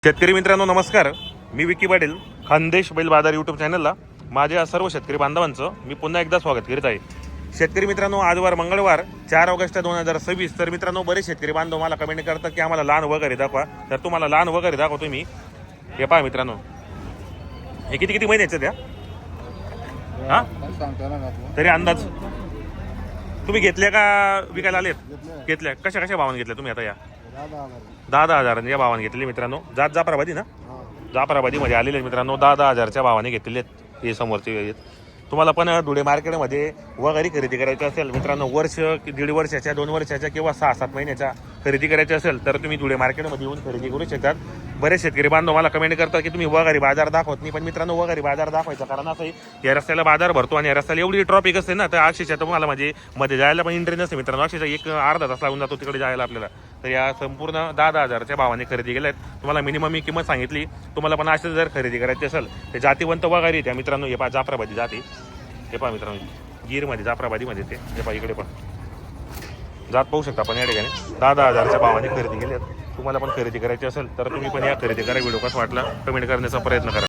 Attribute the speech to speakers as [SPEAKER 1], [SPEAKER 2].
[SPEAKER 1] शेतकरी मित्रांनो नमस्कार. मी विकी पाटील, खानदेश बैल बाजार यूट्यूब चॅनलला माझ्या सर्व शेतकरी बांधवांचं मी पुन्हा एकदा स्वागत करीत आहे. शेतकरी मित्रांनो, आजवार मंगळवार 4 ऑगस्ट 2026. तर मित्रांनो, बरेच शेतकरी बांधव मला कमेंट करतात की आम्हाला लहान वगैरे दाखवा. तर तुम्हाला लहान वगैरे दाखवतो मी. हे पहा मित्रांनो, हे किती किती महिन्याचं द्या हा तरी अंदाज तुम्ही घेतल्या का विकायला आलेत? घेतल्या. कशा कशा भावाने घेतल्या तुम्ही? आता या 10,000 या भावाने घेतलेले मित्रांनो. जाफराबादी ना, जाफराबादी मध्ये आलेले मित्रांनो. 10,000च्या भावाने घेतलेले हे समोरचे आहेत. तुम्हाला पण धुळे मार्केटमध्ये वगैरे खरेदी करायची असेल मित्रांनो, वर्ष 1.5 वर्षाच्या 2 वर्षाच्या किंवा 6-7 महिन्याच्या खरेदी करायची असेल तर तुम्ही धुळे मार्केटमध्ये येऊन खरेदी करू शकतात. बरेच शेतकरी बांधव मला कमेंट करतात की तुम्ही वगैरे बाजार दाखवत नाही. पण मित्रांनो, वगैरे बाजार दाखवायचं कारण असं आहे, या रस्त्याला बाजार भरतो आणि या रस्त्याला एवढी ट्रॉफिक असते ना, तर अक्षरशः तुम्हाला म्हणजे मध्ये जायला पण इंटरेस्ट नसते मित्रांनो. अक्षरशः एक अर्धा तास लागून जातो तिकडे जायला आपल्याला. तर या संपूर्ण 10,000च्या भावाने खरेदी केल्यात. तुम्हाला मिनिमम मी किंमत सांगितली. तुम्हाला पण असे जर खरेदी करायची असेल तर जातीवंत वगैरे त्या मित्रांनो. हे पहा जाफराबादी जाती. हे पहा मित्रांनो, गीरमध्ये जाफराबादीमध्ये ते. हे पहा इकडे पण जात पाहू शकता आपण या ठिकाणी. 10,000च्या भावाने खरेदी केल्यात. तुम्हाला पण खरेदी करायची असेल तर तुम्ही पण या खरेदी करा. व्हिडिओ कसा वाटला कमेंट करण्याचा प्रयत्न करा.